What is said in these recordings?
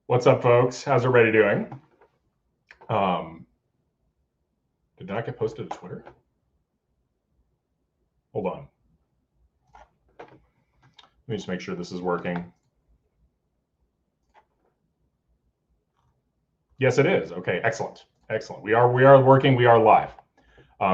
What's up, folks? How's everybody doing? Did that get posted to Twitter? Hold on. Let me just make sure this is working. Yes, it is. Okay, excellent. Excellent. We are working. We are live.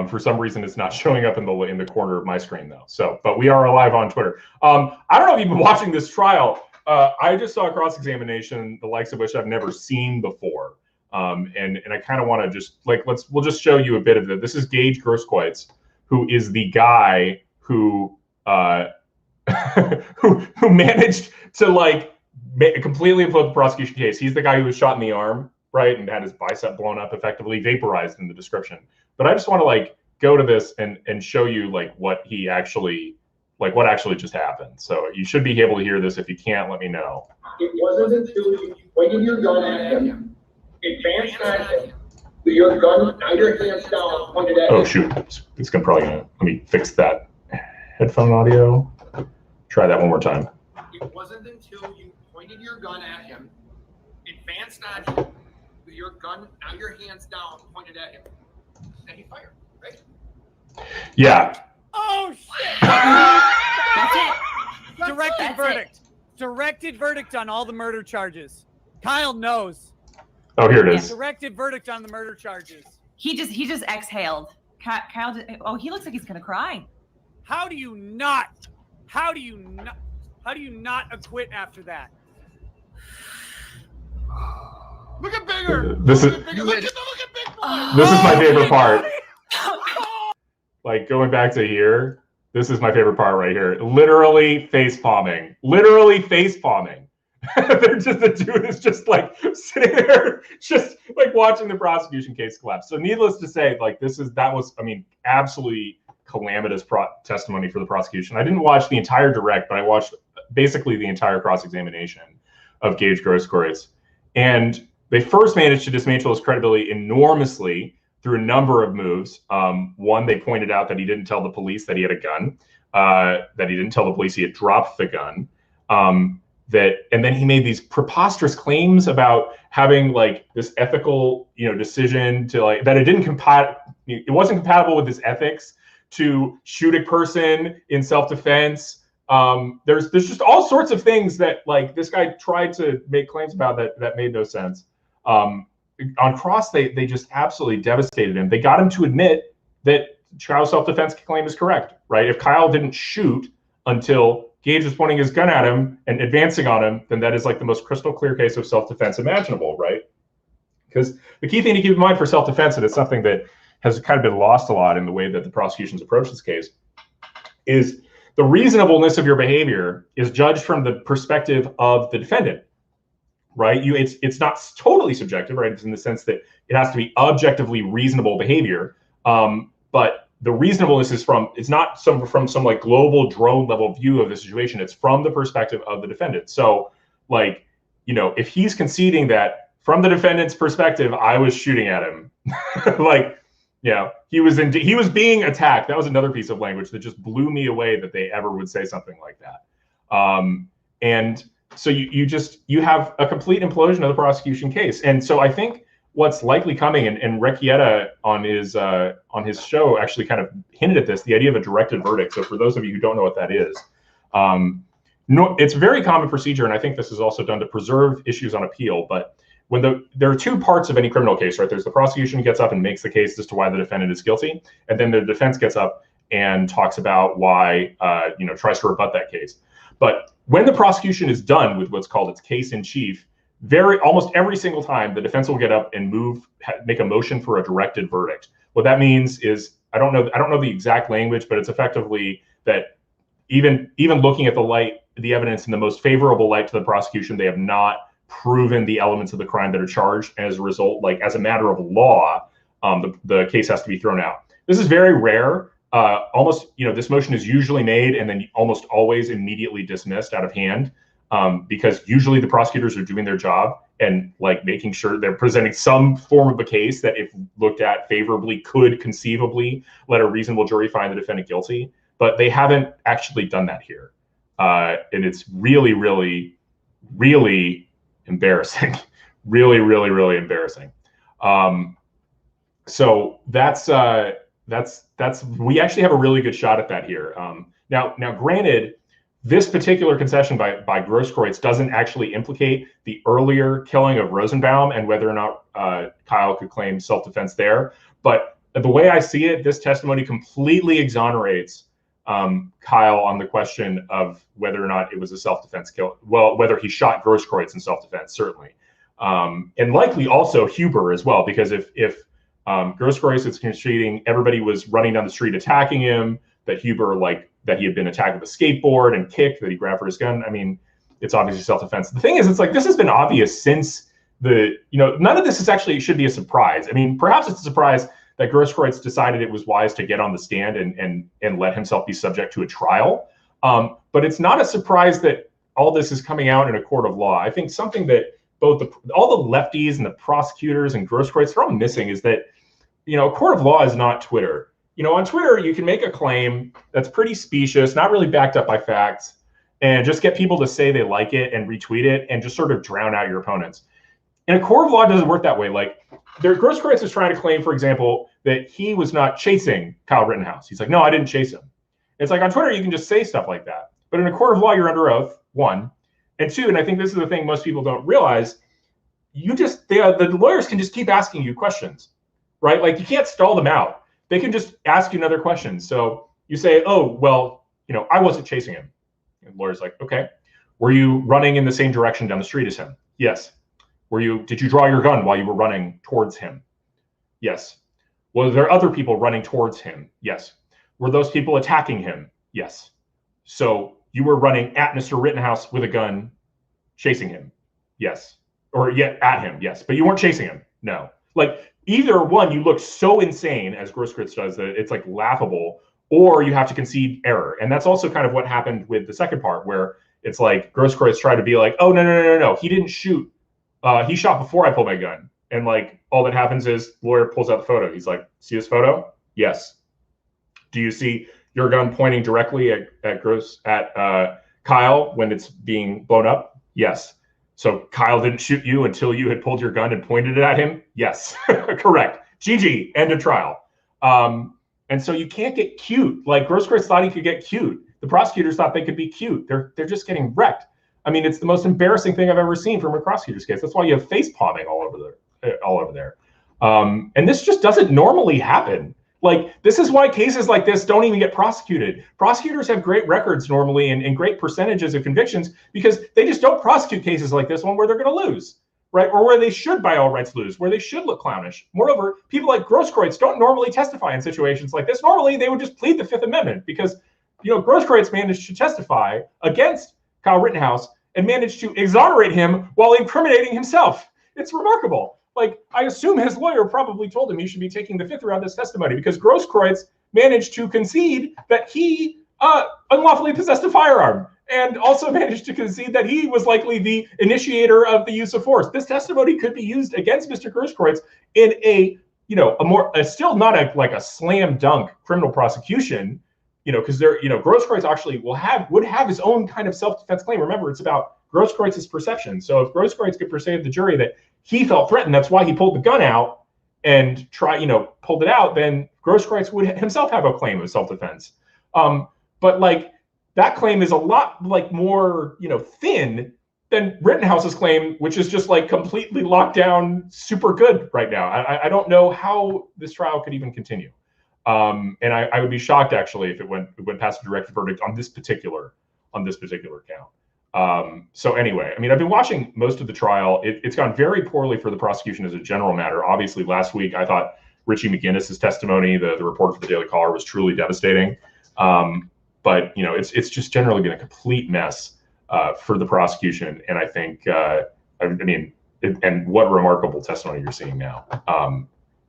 For some reason, it's not showing up in the corner of my screen though. So, but we are live on Twitter. I don't know if you've been watching this trial. I just saw a cross-examination, the likes of which I've never seen before. And I kind of want to just we'll just show you a bit of it. This is GAIGE GROSSKREUTZ, who is the guy who who managed to completely implode the prosecution case. He's the guy who was shot in the arm, right, and had his bicep blown up, effectively vaporized in the description. But I just want to go to this and show you what he actually what actually just happened. So you should be able to hear this. If you can't, let me know. It wasn't until you pointed your gun at him, advanced at him, with your gun, your hands down, pointed at him. Oh shoot, it's probably gonna, let me fix that headphone audio. Try that one more time. It wasn't until you pointed your gun at him, advanced at him, with your gun, your hands down, pointed at him, that he fired, right? Yeah. Oh shit! That's it. Directed verdict. Directed verdict on all the murder charges. Kyle knows. Oh, here it is. Directed verdict on the murder charges. He just exhaled. Kyle. Oh, he looks like he's gonna cry. How do you not acquit after that? Look at Bigger. This is look at Big Boy. This is my favorite part. Going back to here, this is my favorite part right here. Literally face palming. Literally face palming. The dude is just sitting there, just watching the prosecution case collapse. So needless to say, that was absolutely calamitous testimony for the prosecution. I didn't watch the entire direct, but I watched basically the entire cross-examination of GAIGE GROSSKREUTZ. And they first managed to dismantle his credibility enormously through a number of moves. One, they pointed out that he didn't tell the police that he had a gun, that he didn't tell the police he had dropped the gun. And then he made these preposterous claims about having this ethical, decision to that it wasn't compatible with his ethics to shoot a person in self-defense. There's just all sorts of things that this guy tried to make claims about that made no sense. On cross, they just absolutely devastated him. They got him to admit that Kyle's self-defense claim is correct, right? If Kyle didn't shoot until GAIGE was pointing his gun at him and advancing on him, then that is the most crystal clear case of self-defense imaginable, right? Because the key thing to keep in mind for self-defense, and it's something that has kind of been lost a lot in the way that the prosecution's approached this case, is the reasonableness of your behavior is judged from the perspective of the defendant, right? It's not totally subjective, right? It's in the sense that it has to be objectively reasonable behavior, but the reasonableness is it's not from some global drone level view of the situation. It's from the perspective of the defendant. So if he's conceding that from the defendant's perspective, I was shooting at him, he was being attacked. That was another piece of language that just blew me away that they ever would say something like that. And so you have a complete implosion of the prosecution case. And so I think what's likely coming, and Recchietta on his show actually kind of hinted at this, the idea of a directed verdict. So for those of you who don't know what that is, it's very common procedure, and I think this is also done to preserve issues on appeal. But when there are two parts of any criminal case, right? There's the prosecution gets up and makes the case as to why the defendant is guilty, and then the defense gets up and talks about why, tries to rebut that case. But when the prosecution is done with what's called its case in chief, almost every single time the defense will get up and make a motion for a directed verdict. What that means is, I don't know the exact language, but it's effectively that even looking at the evidence in the most favorable light to the prosecution, they have not proven the elements of the crime that are charged. And as a result, as a matter of law, the case has to be thrown out. This is very rare. This motion is usually made and then almost always immediately dismissed out of hand, because usually the prosecutors are doing their job and making sure they're presenting some form of a case that, if looked at favorably, could conceivably let a reasonable jury find the defendant guilty. But they haven't actually done that here. And it's really, really, really Embarrassing. Really, really, really embarrassing. So that's we actually have a really good shot at that here. Now, granted, this particular concession by Grosskreutz doesn't actually implicate the earlier killing of Rosenbaum and whether or not Kyle could claim self-defense there. But the way I see it, this testimony completely exonerates Kyle on the question of whether or not it was a self-defense kill. Well, whether he shot Grosskreutz in self-defense, certainly. And likely also Huber as well, because if Grosskreutz is conceding everybody was running down the street attacking him, that Huber, that he had been attacked with a skateboard and kicked, that he grabbed for his gun. I mean, it's obviously self-defense. The thing is, it's like, this has been obvious since none of this should be a surprise. I mean, perhaps it's a surprise that Grosskreutz decided it was wise to get on the stand and let himself be subject to a trial. But it's not a surprise that all this is coming out in a court of law. I think something that all the lefties and the prosecutors and Grosskreutz are all missing is that, a court of law is not Twitter. On Twitter, you can make a claim that's pretty specious, not really backed up by facts, and just get people to say they like it and retweet it and just sort of drown out your opponents. In a court of law, it doesn't work that way. Grosskreutz is trying to claim, for example, that he was not chasing Kyle Rittenhouse. He's like, no, I didn't chase him. It's like on Twitter, you can just say stuff like that. But in a court of law, you're under oath, one. And two, and I think this is the thing most people don't realize, the lawyers can just keep asking you questions, right? You can't stall them out. They can just ask you another question. So you say, oh, well, I wasn't chasing him. And the lawyer's like, okay. Were you running in the same direction down the street as him? Yes. Did you draw your gun while you were running towards him? Yes. Were there other people running towards him? Yes. Were those people attacking him? Yes. So you were running at Mr. Rittenhouse with a gun, chasing him? Yes. Or at him? Yes. But you weren't chasing him? No. Either one, you look so insane, as Grosskreutz does, that it's laughable, or you have to concede error. And that's also kind of what happened with the second part, where it's like Grosskreutz tried to be like, oh, no, he didn't shoot. He shot before I pulled my gun. And all that happens is the lawyer pulls out the photo. He's like, see this photo? Yes. Do you see your gun pointing directly at Kyle when it's being blown up? Yes. So Kyle didn't shoot you until you had pulled your gun and pointed it at him? Yes. Correct. GG. End of trial. And so you can't get cute. Grosskreutz thought he could get cute. The prosecutors thought they could be cute. They're just getting wrecked. I mean, it's the most embarrassing thing I've ever seen from a prosecutor's case. That's why you have face palming all over there. And this just doesn't normally happen. This is why cases like this don't even get prosecuted. Prosecutors have great records normally and great percentages of convictions because they just don't prosecute cases like this one where they're going to lose, right? Or where they should by all rights lose, where they should look clownish. Moreover, people like Grosskreutz don't normally testify in situations like this. Normally, they would just plead the Fifth Amendment because, Grosskreutz managed to testify against Kyle Rittenhouse and managed to exonerate him while incriminating himself. It's remarkable. I assume his lawyer probably told him he should be taking the fifth around this testimony because Grosskreutz managed to concede that he unlawfully possessed a firearm and also managed to concede that he was likely the initiator of the use of force. This testimony could be used against Mr. Grosskreutz in still not a slam dunk criminal prosecution, because Grosskreutz actually would have his own kind of self-defense claim. Remember, it's about Grosskreitz's perception. So if Grosskreutz could persuade the jury that he felt threatened, that's why he pulled the gun out and pulled it out, then Grosskreutz would himself have a claim of self-defense. But that claim is a lot more, thin than Rittenhouse's claim, which is just completely locked down, super good right now. I don't know how this trial could even continue. And I would be shocked actually if it went past a directed verdict on this particular count. So anyway, I mean, I've been watching most of the trial. It's gone very poorly for the prosecution as a general matter. Obviously, last week I thought Richie McGinnis's testimony, the reporter for the Daily Caller, was truly devastating. But it's just generally been a complete mess for the prosecution. And I think, and what remarkable testimony you're seeing now.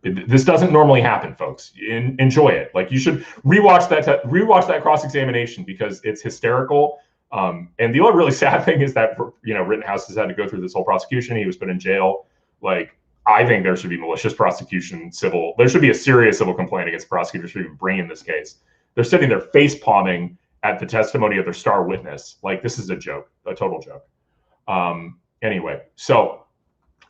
This doesn't normally happen, folks. Enjoy it. You should rewatch that cross-examination because it's hysterical. And the only really sad thing is that, Rittenhouse has had to go through this whole prosecution. He was put in jail. I think there should be malicious prosecution, civil. There should be a serious civil complaint against prosecutors for even bringing this case. They're sitting there face palming at the testimony of their star witness. This is a joke, a total joke. Anyway, so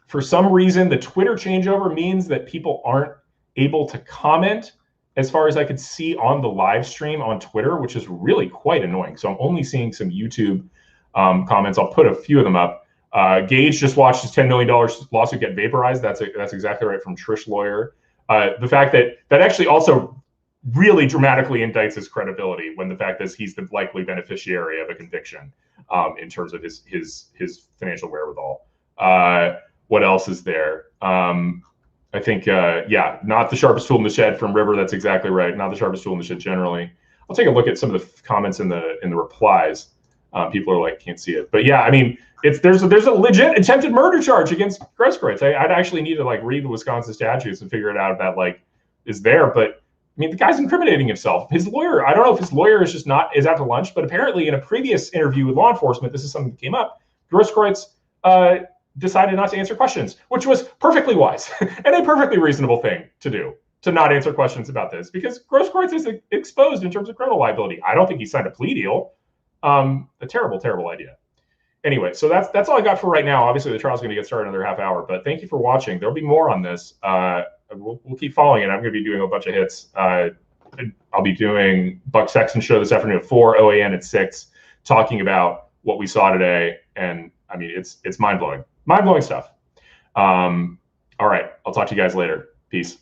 for some reason, the Twitter changeover means that people aren't able to comment as far as I could see on the live stream on Twitter, which is really quite annoying. So I'm only seeing some YouTube comments. I'll put a few of them up. Gage just watched his $10 million lawsuit get vaporized. That's exactly right from Trish Lawyer. The fact that actually also really dramatically indicts his credibility when the fact is he's the likely beneficiary of a conviction in terms of his financial wherewithal. What else is there? I think, yeah, not the sharpest tool in the shed from River. That's exactly right. Not the sharpest tool in the shed generally. I'll take a look at some of the comments in the replies. People are like, can't see it. But yeah, I mean, there's a legit attempted murder charge against Grosskreutz. I'd actually need to like read the Wisconsin statutes and figure it out if that like is there. But I mean, the guy's incriminating himself. His lawyer, I don't know if his lawyer is after lunch, but apparently in a previous interview with law enforcement, this is something that came up. Grosskreutz decided not to answer questions, which was perfectly wise and a perfectly reasonable thing to do, to not answer questions about this, because Grosskreutz is exposed in terms of criminal liability. I don't think he signed a plea deal. A terrible, terrible idea. Anyway, so that's all I got for right now. Obviously, the trial's going to get started in another half hour, but thank you for watching. There'll be more on this. We'll keep following it. I'm going to be doing a bunch of hits. I'll be doing Buck Sexton show this afternoon at 4, OAN at 6, talking about what we saw today. And I mean, it's mind-blowing stuff. All right, I'll talk to you guys later. Peace.